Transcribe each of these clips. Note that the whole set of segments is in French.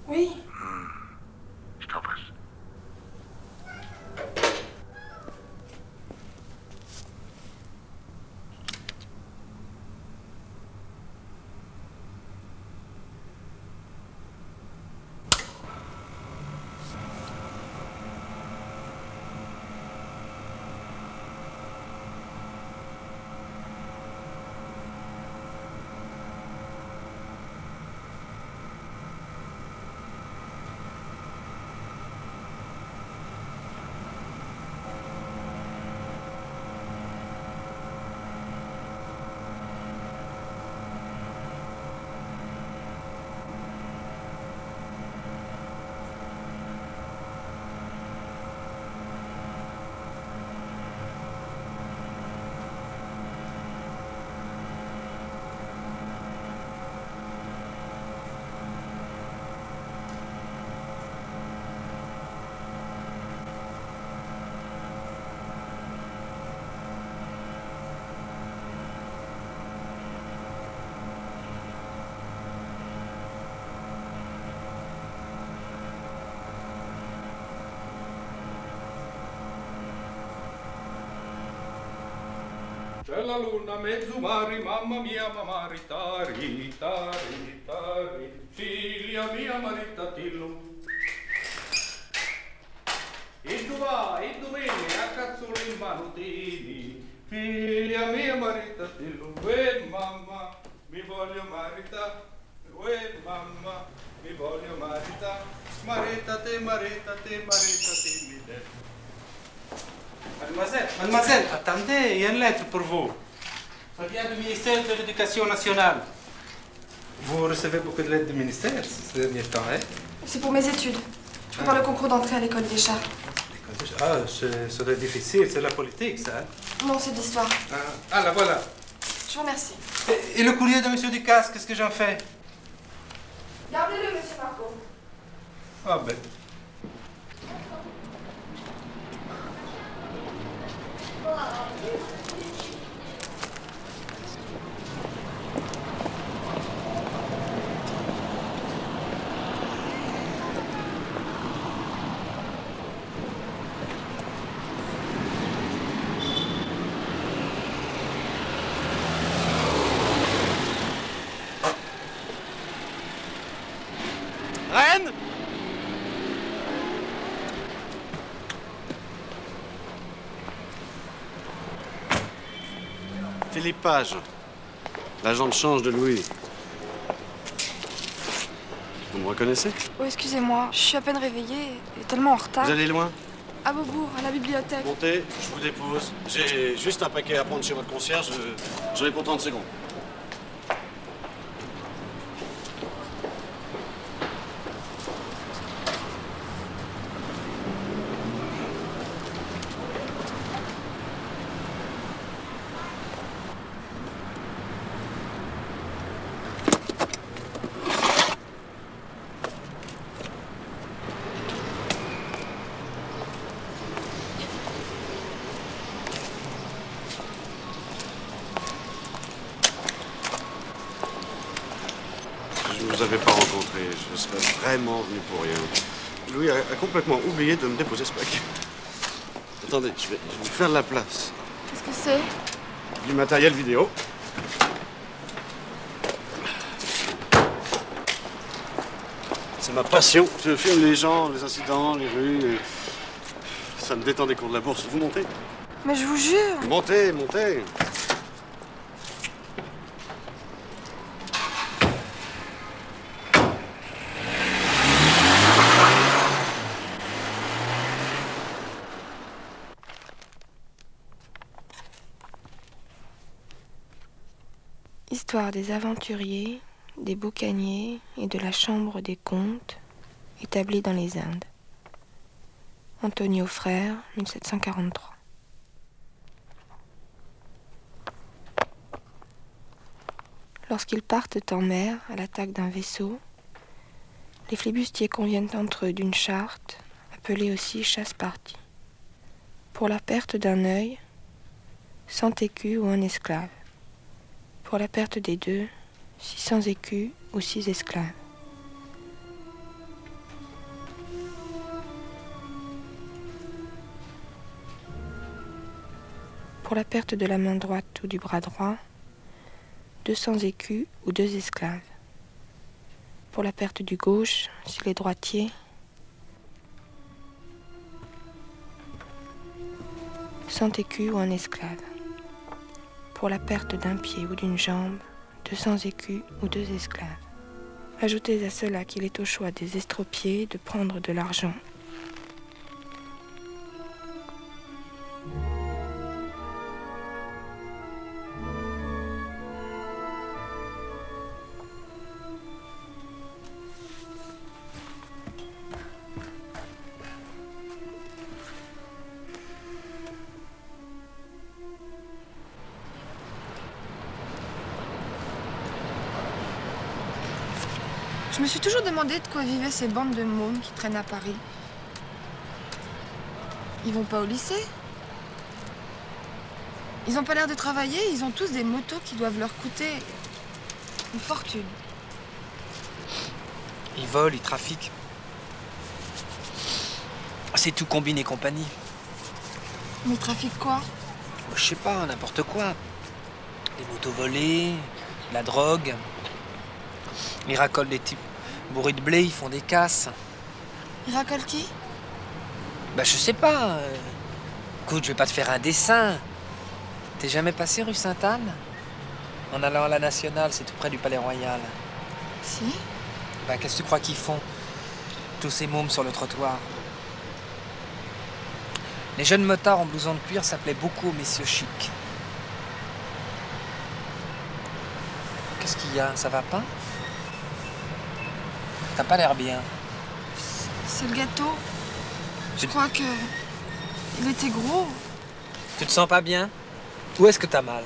Oui. Je t'en prie. C'è la luna mezzo mari, mamma mia, mamari, tari, tari, tari, figlia mia, maritatillo. E tu vai, e tu vieni, a cazzoli in manutini, figlia mia, maritatillo. Uè mamma, mi voglio maritare, uè mamma, mi voglio maritare, maritate, maritate, maritate, mi detto. Mademoiselle, attendez, il y a une lettre pour vous. Ça vient du ministère de l'Éducation nationale. Vous recevez beaucoup de lettres du ministère ces derniers temps, hein? C'est pour mes études. Je prépare le concours d'entrée à l'école des chats. Ah, ça doit être difficile, c'est la politique, ça. Hein? Non, c'est de l'histoire. Ah, là, voilà. Je vous remercie. Et le courrier de M. Ducasse, qu'est-ce que j'en fais? Gardez-le, monsieur Marco. Ah ben. Reine! Philippe Page, l'agent de change de Louis. Vous me reconnaissez? Oh, excusez-moi, je suis à peine réveillée et tellement en retard. Vous allez loin? À Beaubourg, à la bibliothèque. Montez, je vous dépose. J'ai juste un paquet à prendre chez votre concierge. J'en ai pour 30 secondes. Je ne vous avais pas rencontré. Je serais vraiment venu pour rien. Louis a complètement oublié de me déposer ce paquet. Attendez, je vais vous faire de la place. Qu'est-ce que c'est? Du matériel vidéo. C'est ma passion. Je filme les gens, les incidents, les rues. Ça me détend des cours de la bourse. Vous montez? Mais je vous jure. Montez, montez. Histoire des aventuriers, des boucaniers et de la chambre des comtes établis dans les Indes. Antonio Frère, 1743. Lorsqu'ils partent en mer à l'attaque d'un vaisseau, les flibustiers conviennent entre eux d'une charte, appelée aussi chasse-partie. Pour la perte d'un œil, 100 écus ou un esclave. Pour la perte des deux, 600 écus ou 6 esclaves. Pour la perte de la main droite ou du bras droit, 200 écus ou 2 esclaves. Pour la perte du gauche, s'il est droitier, 100 écus ou un esclave. Pour la perte d'un pied ou d'une jambe, 200 écus ou 2 esclaves. Ajoutez à cela qu'il est au choix des estropiés de prendre de l'argent. Je me suis toujours demandé de quoi vivaient ces bandes de mômes qui traînent à Paris. Ils vont pas au lycée? Ils ont pas l'air de travailler, ils ont tous des motos qui doivent leur coûter une fortune. Ils volent, ils trafiquent. C'est tout combine et compagnie. Mais ils trafiquent quoi? Je sais pas, n'importe quoi. Des motos volées, de la drogue. Ils racolent des types bourrés de blé, ils font des casses. Ils racolent qui? Bah je sais pas. Écoute, je vais pas te faire un dessin. T'es jamais passé rue Sainte-Anne? En allant à la Nationale, c'est tout près du Palais Royal. Si. Bah qu'est-ce que tu crois qu'ils font? Tous ces mômes sur le trottoir. Les jeunes motards en blouson de cuir s'appelaient beaucoup aux messieurs chics. Qu'est-ce qu'il y a? Ça va pas? T'as pas l'air bien. C'est le gâteau. Je crois que... il était gros. Tu te sens pas bien? Où est-ce que t'as mal?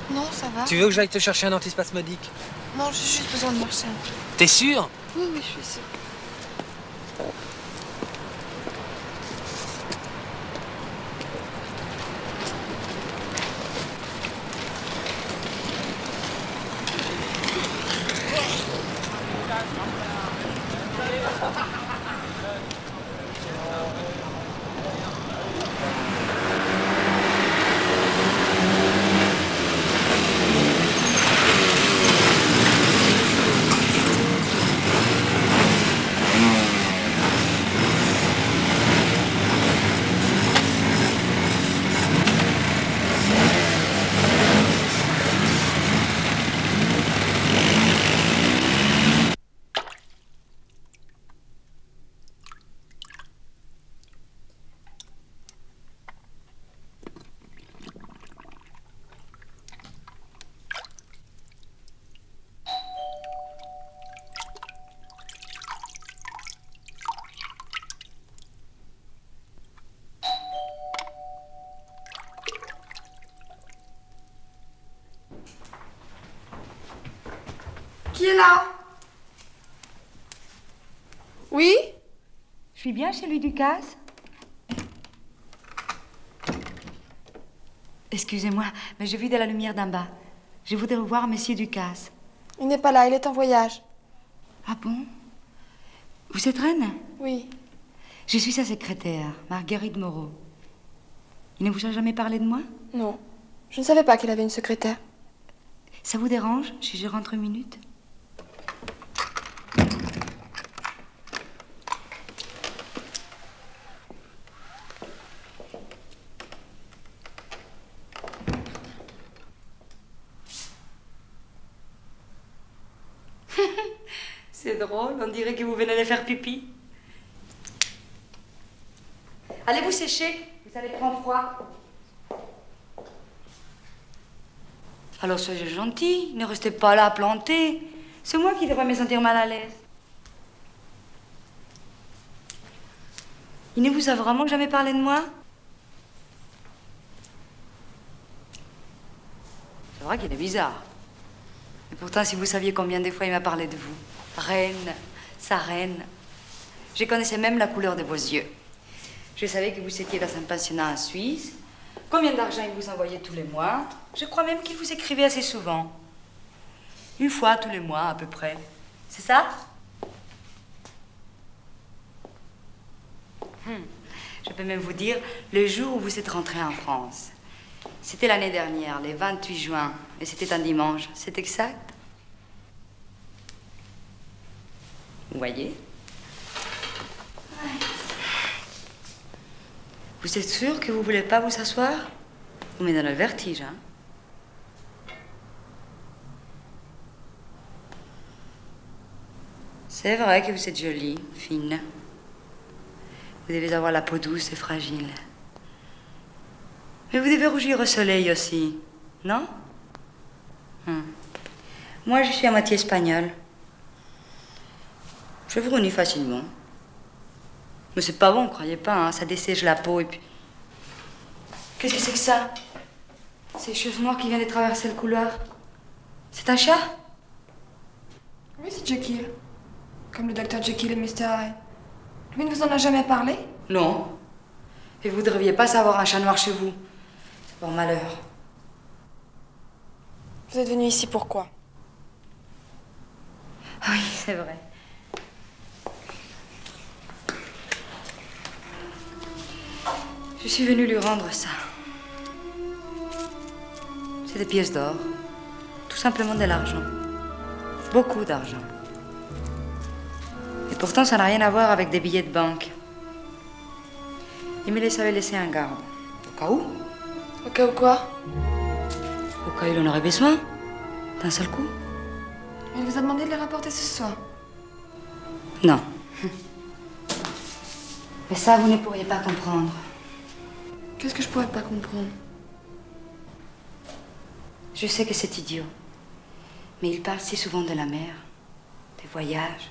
Non, ça va. Tu veux que j'aille te chercher un antispasmodique? Non, j'ai juste besoin de marcher un peu. T'es sûr? Oui, oui, je suis sûre. Qui est là? Oui? Je suis bien chez lui Ducasse? Excusez-moi, mais j'ai vu de la lumière d'en bas. Je voudrais voir Monsieur Ducasse. Il n'est pas là, il est en voyage. Ah bon? Vous êtes reine? Oui. Je suis sa secrétaire, Marguerite Moreau. Il ne vous a jamais parlé de moi? Non. Je ne savais pas qu'il avait une secrétaire. Ça vous dérange si je rentre une minute? C'est drôle, on dirait que vous venez de faire pipi. Allez vous sécher, vous allez prendre froid. Alors soyez gentil, ne restez pas là planté. C'est moi qui devrais me sentir mal à l'aise. Il ne vous a vraiment jamais parlé de moi? C'est vrai qu'il est bizarre. Et pourtant, si vous saviez combien de fois il m'a parlé de vous. Reine, sa reine. Je connaissais même la couleur de vos yeux. Je savais que vous étiez dans un pensionnat en Suisse. Combien d'argent il vous envoyait tous les mois. Je crois même qu'il vous écrivait assez souvent. Une fois tous les mois, à peu près. C'est ça? Je peux même vous dire le jour où vous êtes rentré en France. C'était l'année dernière, le 28 juin. Et c'était un dimanche. C'est exact? Vous voyez? Vous êtes sûr que vous voulez pas vous asseoir? Vous me donnez le vertige, hein? C'est vrai que vous êtes jolie, fine. Vous devez avoir la peau douce et fragile. Mais vous devez rougir au soleil aussi, non? Moi, je suis à moitié espagnole. Je vous renie facilement. Mais c'est pas bon, croyez pas, hein? Ça dessèche la peau et puis... Qu'est-ce que c'est que ça? Ces cheveux noirs qui viennent de traverser le couloir. C'est un chat? Oui, c'est Jekyll. Comme le docteur Jekyll et Mr. Hyde. Lui ne vous en a jamais parlé? Non. Et vous ne devriez pas savoir un chat noir chez vous. C'est pour malheur. Vous êtes venu ici pourquoi? Oui, c'est vrai. Je suis venue lui rendre ça. C'est des pièces d'or. Tout simplement de l'argent. Beaucoup d'argent. Et pourtant, ça n'a rien à voir avec des billets de banque. Il me les avait laissés en garde. Au cas où. Au cas où quoi? Au cas où il en aurait besoin. D'un seul coup. Il vous a demandé de les rapporter ce soir. Non. Mais ça, vous ne pourriez pas comprendre. Qu'est-ce que je pourrais pas comprendre? Je sais que c'est idiot. Mais il parle si souvent de la mer, des voyages.